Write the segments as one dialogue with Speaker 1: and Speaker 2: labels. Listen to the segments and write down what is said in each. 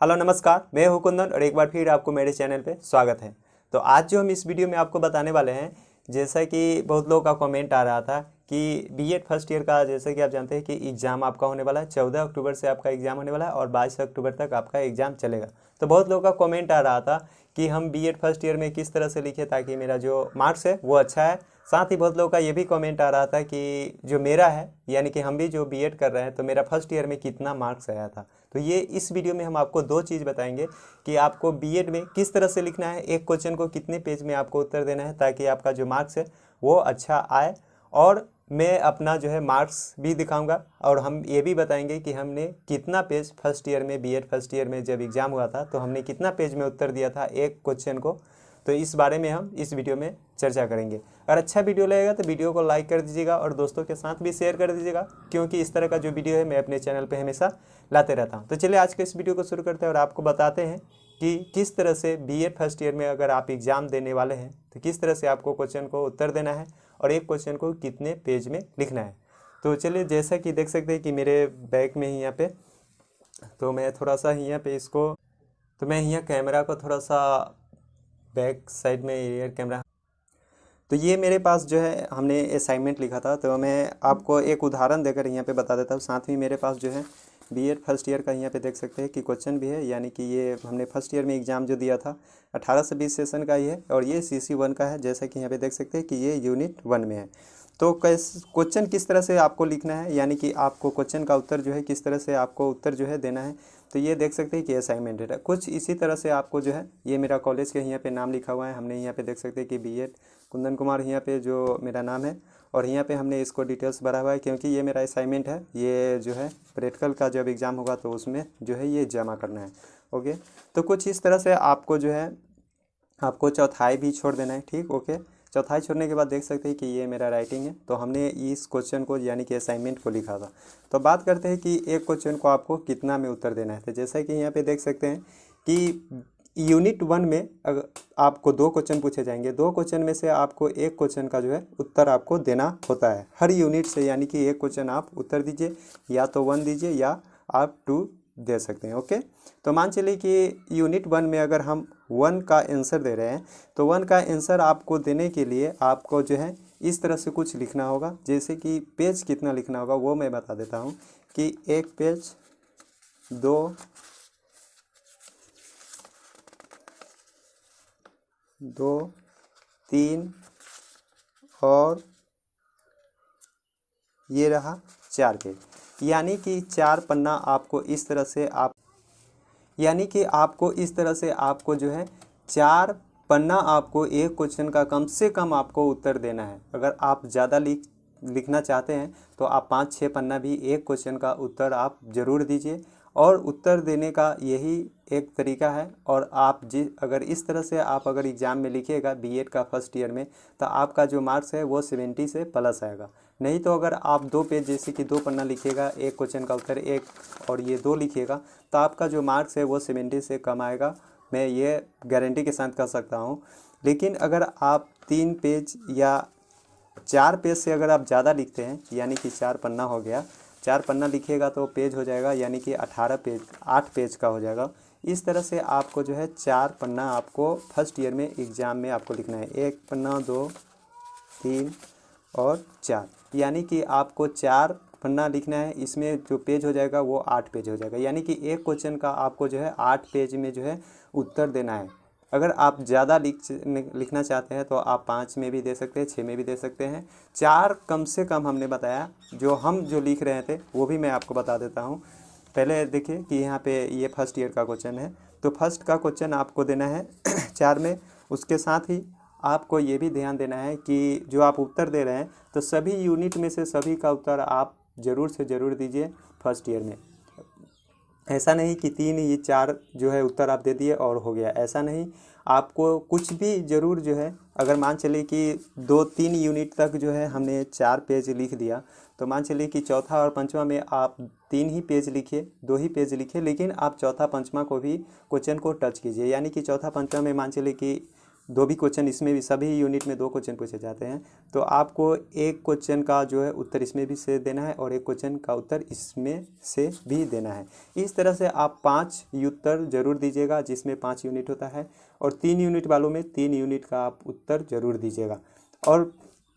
Speaker 1: Hello नमस्कार, मैं हूं कुंदन और एक बार फिर आपको मेरे चैनल पे स्वागत है। तो आज जो हम इस वीडियो में आपको बताने वाले हैं, जैसा कि बहुत लोगों का कमेंट आ रहा था कि बीएड फर्स्ट ईयर का, जैसे कि आप जानते हैं कि एग्ज़ाम आपका होने वाला है। 14 अक्टूबर से आपका एग्ज़ाम होने वाला है और 22 अक्टूबर तक आपका एग्ज़ाम चलेगा। तो बहुत लोगों का कमेंट आ रहा था कि हम बीएड फर्स्ट ईयर में किस तरह से लिखे ताकि मेरा जो मार्क्स है वो अच्छा है। साथ ही बहुत लोगों का ये भी कमेंट आ रहा था कि जो मेरा है, यानी कि हम भी जो बीएड कर रहे हैं, तो मेरा फर्स्ट ईयर में कितना मार्क्स आया था। तो ये इस वीडियो में हम आपको दो चीज़ बताएंगे कि आपको बीएड में किस तरह से लिखना है, एक क्वेश्चन को कितने पेज में आपको उत्तर देना है ताकि आपका जो मार्क्स है वो अच्छा आए। और मैं अपना जो है मार्क्स भी दिखाऊंगा और हम ये भी बताएंगे कि हमने कितना पेज फर्स्ट ईयर में, बीएड फर्स्ट ईयर में जब एग्ज़ाम हुआ था तो हमने कितना पेज में उत्तर दिया था एक क्वेश्चन को। तो इस बारे में हम इस वीडियो में चर्चा करेंगे। अगर अच्छा वीडियो लगेगा तो वीडियो को लाइक कर दीजिएगा और दोस्तों के साथ भी शेयर कर दीजिएगा, क्योंकि इस तरह का जो वीडियो है मैं अपने चैनल पे हमेशा लाते रहता हूँ। तो चलिए आज के इस वीडियो को शुरू करते हैं और आपको बताते हैं कि किस तरह से बीएड फर्स्ट ईयर में अगर आप एग्ज़ाम देने वाले हैं तो किस तरह से आपको क्वेश्चन को उत्तर देना है और एक क्वेश्चन को कितने पेज में लिखना है। तो चलिए, जैसा कि देख सकते हैं कि मेरे बैक में ही यहाँ पे, तो मैं थोड़ा सा यहाँ पे इसको, तो मैं यहाँ कैमरा को थोड़ा सा बैक साइड में एयर कैमरा, तो ये मेरे पास जो है हमने असाइनमेंट लिखा था। तो मैं आपको एक उदाहरण देकर यहाँ पे बता देता हूँ। साथ ही मेरे पास जो है बीएड फर्स्ट ईयर का यहाँ पे देख सकते हैं कि क्वेश्चन भी है, यानी कि ये हमने फर्स्ट ईयर में एग्ज़ाम जो दिया था 18 से 20 सेशन का ही है और ये CC1 का है। जैसा कि यहाँ पे देख सकते हैं कि ये यूनिट 1 में है। तो क्वेश्चन किस तरह से आपको लिखना है, यानी कि आपको क्वेश्चन का उत्तर जो है किस तरह से आपको उत्तर जो है देना है। तो ये देख सकते हैं कि असाइनमेंट है कुछ इसी तरह से आपको जो है, ये मेरा कॉलेज के यहाँ पे नाम लिखा हुआ है। हमने यहाँ पे देख सकते हैं कि बीएड कुंदन कुमार यहाँ पे जो मेरा नाम है और यहाँ पे हमने इसको डिटेल्स भरा हुआ है, क्योंकि ये मेरा असाइनमेंट है। ये जो है प्रैक्टिकल का जब एग्ज़ाम होगा तो उसमें जो है ये जमा करना है। ओके, तो कुछ इस तरह से आपको जो है आपको चौथाई भी छोड़ देना है। ठीक, ओके। चौथाई छोड़ने के बाद देख सकते हैं कि ये मेरा राइटिंग है। तो हमने इस क्वेश्चन को, यानी कि असाइनमेंट को लिखा था। तो बात करते हैं कि एक क्वेश्चन को आपको कितना में उत्तर देना है। तो जैसा कि यहाँ पे देख सकते हैं कि यूनिट 1 में अगर आपको 2 क्वेश्चन पूछे जाएंगे, 2 क्वेश्चन में से आपको एक क्वेश्चन का जो है उत्तर आपको देना होता है हर यूनिट से, यानी कि एक क्वेश्चन आप उत्तर दीजिए, या तो 1 दीजिए या आप 2 दे सकते हैं। ओके, तो मान चलिए कि यूनिट 1 में अगर हम 1 का आंसर दे रहे हैं तो 1 का आंसर आपको देने के लिए आपको जो है इस तरह से कुछ लिखना होगा। जैसे कि पेज कितना लिखना होगा वो मैं बता देता हूँ कि 1 पेज, 2, 3 और ये रहा 4 पेज, यानी कि 4 पन्ना आपको इस तरह से यानी कि आपको इस तरह से आपको जो है 4 पन्ना आपको एक क्वेश्चन का कम से कम आपको उत्तर देना है। अगर आप ज़्यादा लिखना चाहते हैं तो आप 5-6 पन्ना भी एक क्वेश्चन का उत्तर आप ज़रूर दीजिए। और उत्तर देने का यही एक तरीका है। और आप अगर इस तरह से आप अगर एग्ज़ाम में लिखिएगा बीएड का फर्स्ट ईयर में, तो आपका जो मार्क्स है वो 70 से प्लस आएगा। नहीं तो अगर आप 2 पेज, जैसे कि 2 पन्ना लिखिएगा, एक क्वेश्चन का उत्तर एक और ये 2 लिखिएगा, तो आपका जो मार्क्स है वो 70 से कम आएगा। मैं ये गारंटी के साथ कह सकता हूँ। लेकिन अगर आप 3 पेज या 4 पेज से अगर आप ज़्यादा लिखते हैं, यानी कि 4 पन्ना हो गया, 4 पन्ना लिखिएगा तो पेज हो जाएगा, यानी कि 18 पेज, 8 पेज का हो जाएगा। इस तरह से आपको जो है 4 पन्ना आपको फर्स्ट ईयर में एग्ज़ाम में आपको लिखना है। 1 पन्ना, 2, 3 और 4, यानी कि आपको 4 पन्ना लिखना है। इसमें जो पेज हो जाएगा वो 8 पेज हो जाएगा, यानी कि एक क्वेश्चन का आपको जो है 8 पेज में जो है उत्तर देना है। अगर आप ज़्यादा लिखना चाहते हैं तो आप 5 में भी दे सकते हैं, 6 में भी दे सकते हैं। 4 कम से कम हमने बताया। जो लिख रहे थे वो भी मैं आपको बता देता हूँ। पहले देखिए कि यहाँ पे ये फर्स्ट ईयर का क्वेश्चन है, तो फर्स्ट का क्वेश्चन आपको देना है 4 में। उसके साथ ही आपको ये भी ध्यान देना है कि जो आप उत्तर दे रहे हैं तो सभी यूनिट में से सभी का उत्तर आप ज़रूर से ज़रूर दीजिए फर्स्ट ईयर में। ऐसा नहीं कि 3 ये 4 जो है उत्तर आप दे दिए और हो गया, ऐसा नहीं। आपको कुछ भी ज़रूर जो है, अगर मान चलिए कि 2-3 यूनिट तक जो है हमने 4 पेज लिख दिया, तो मान चलिए कि चौथा और पंचमा में आप 3 ही पेज लिखिए, 2 ही पेज लिखिए, लेकिन आप चौथा पंचमा को भी क्वेश्चन को टच कीजिए। यानी कि चौथा पंचमा में मान चलिए कि दो भी क्वेश्चन इसमें भी, सभी यूनिट में 2 क्वेश्चन पूछे जाते हैं, तो आपको एक क्वेश्चन का जो है उत्तर इसमें भी से देना है और एक क्वेश्चन का उत्तर इसमें से भी देना है। इस तरह से आप 5 उत्तर जरूर दीजिएगा, जिसमें 5 यूनिट होता है, और 3 यूनिट वालों में 3 यूनिट का आप उत्तर जरूर दीजिएगा। और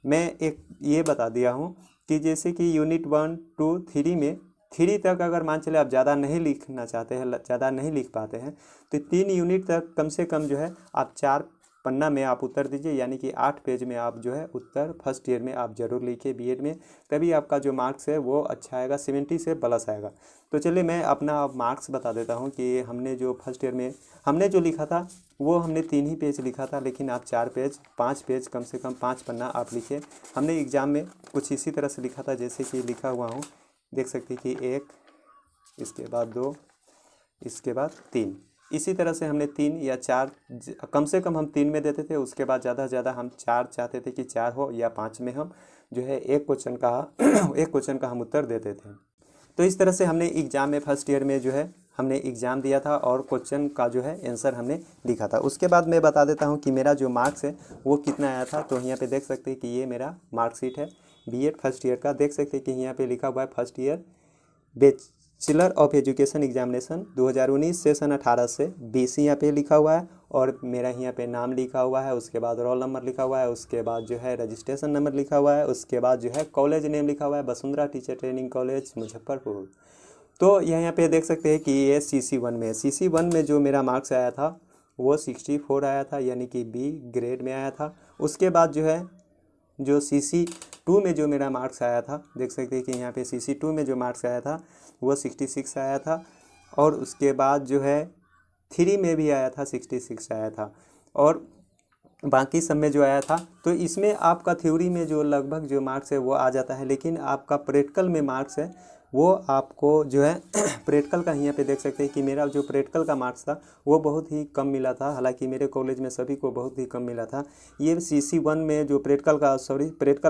Speaker 1: मैं एक ये बता दिया हूँ कि जैसे कि यूनिट 1, 2, 3 में 3 तक अगर मान चले आप ज़्यादा नहीं लिखना चाहते हैं, ज़्यादा नहीं लिख पाते हैं, तो 3 यूनिट तक कम से कम जो है आप 4 पन्ना में आप उत्तर दीजिए, यानी कि 8 पेज में आप जो है उत्तर फर्स्ट ईयर में आप जरूर लिखिए बीएड में, तभी आपका जो मार्क्स है वो अच्छा आएगा, 70 से प्लस आएगा। तो चलिए मैं अपना मार्क्स बता देता हूँ कि हमने जो फर्स्ट ईयर में हमने जो लिखा था वो हमने 3 ही पेज लिखा था, लेकिन आप 4 पेज 5 पेज कम से कम 5 पन्ना आप लिखिए। हमने एग्ज़ाम में कुछ इसी तरह से लिखा था, जैसे कि लिखा हुआ हूँ, देख सकते हैं कि 1, इसके बाद 2, इसके बाद 3, इसी तरह से हमने 3 या 4, कम से कम हम 3 में देते थे, उसके बाद ज़्यादा से ज़्यादा हम 4 चाहते थे कि 4 हो, या 5 में हम जो है एक क्वेश्चन का हम उत्तर देते थे। तो इस तरह से हमने एग्ज़ाम में फर्स्ट ईयर में जो है हमने एग्ज़ाम दिया था और क्वेश्चन का जो है आंसर हमने लिखा था। उसके बाद मैं बता देता हूँ कि मेरा जो मार्क्स है वो कितना आया था। तो यहाँ पे देख सकते हैं कि ये मेरा मार्कशीट है बीएड फर्स्ट ईयर का। देख सकते हैं कि यहाँ पे लिखा हुआ है first year bachelor of education examination 2019 session 18 से 20 यहाँ पे लिखा हुआ है, और मेरा यहाँ पे नाम लिखा हुआ है, उसके बाद रोल नंबर लिखा हुआ है, उसके बाद जो है रजिस्ट्रेशन नंबर लिखा हुआ है, उसके बाद जो है कॉलेज नेम लिखा हुआ है, Vasundhara teacher training college Muzaffarpur. तो यहाँ पे देख सकते हैं कि ये CC1 में है। CC1 में जो मेरा मार्क्स आया था वो 64 आया था, यानी कि B ग्रेड में आया था। उसके बाद जो है जो CC2 में जो मेरा मार्क्स आया था, देख सकते हैं कि यहाँ पे CC2 में जो मार्क्स आया था वो 66 आया था, और उसके बाद जो है 3 में भी आया था 66 आया था, और बाकी सब में जो आया था। तो इसमें आपका थ्योरी में जो लगभग जो मार्क्स है वो आ जाता है, लेकिन आपका प्रैक्टिकल में मार्क्स है वो आपको जो है प्रैक्टिकल का यहाँ पे देख सकते हैं कि मेरा जो प्रैक्टिकल का मार्क्स था वो बहुत ही कम मिला था। हालांकि मेरे कॉलेज में सभी को बहुत ही कम मिला था। ये CC1 में जो प्रैक्टिकल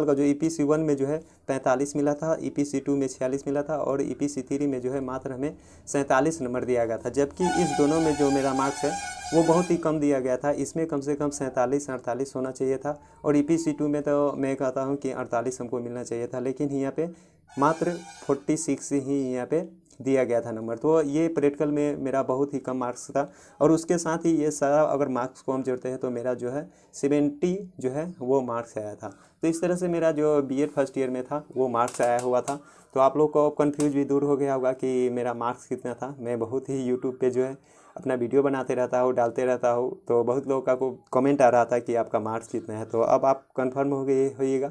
Speaker 1: का जो EPC1 में जो है 45 मिला था, EPC2 में 46 मिला था, और EPC3 में जो है मात्र हमें 47 नंबर दिया गया था। जबकि इस दोनों में जो मेरा मार्क्स है वो बहुत ही कम दिया गया था। इसमें कम से कम 47-48 होना चाहिए था, और EPC2 में तो मैं कहता हूँ कि 48 हमको मिलना चाहिए था, लेकिन यहाँ पे मात्र 46 ही यहाँ पे दिया गया था नंबर। तो ये प्रैक्टिकल में मेरा बहुत ही कम मार्क्स था, और उसके साथ ही ये सारा अगर मार्क्स को हम जोड़ते हैं तो मेरा जो है 70 जो है वो मार्क्स आया था। तो इस तरह से मेरा जो बीएड फर्स्ट ईयर में था वो मार्क्स आया हुआ था। तो आप लोग को कन्फ्यूज भी दूर हो गया होगा कि मेरा मार्क्स कितना था। मैं बहुत ही यूट्यूब पे जो है अपना वीडियो बनाते रहता हूँ, डालते रहता हूँ, तो बहुत लोगों का को कमेंट आ रहा था कि आपका मार्क्स कितना है। तो अब आप कन्फर्म हो गए होइएगा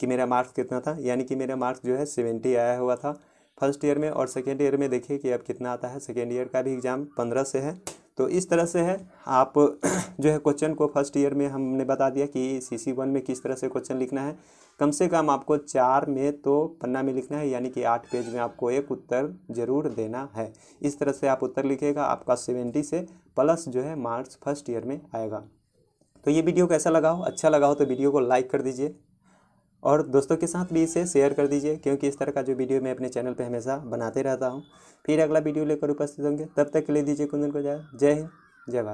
Speaker 1: कि मेरा मार्क्स कितना था, यानी कि मेरा मार्क्स जो है 70 आया हुआ था फर्स्ट ईयर में। और सेकेंड ईयर में देखिए कि अब कितना आता है। सेकेंड ईयर का भी एग्ज़ाम 15 से है। तो इस तरह से है। आप जो है क्वेश्चन को फर्स्ट ईयर में हमने बता दिया कि CC1 में किस तरह से क्वेश्चन लिखना है। कम से कम आपको 4 में तो पन्ना में लिखना है, यानी कि 8 पेज में आपको एक उत्तर जरूर देना है। इस तरह से आप उत्तर लिखिएगा, आपका 70 से प्लस जो है मार्क्स फर्स्ट ईयर में आएगा। तो ये वीडियो कैसा लगा हो, अच्छा लगा हो तो वीडियो को लाइक कर दीजिए, और दोस्तों के साथ भी इसे शेयर कर दीजिए, क्योंकि इस तरह का जो वीडियो मैं अपने चैनल पे हमेशा बनाते रहता हूँ। फिर अगला वीडियो लेकर उपस्थित होंगे, तब तक के लिए दीजिए कुंदन को जय हिंद, जय भारत।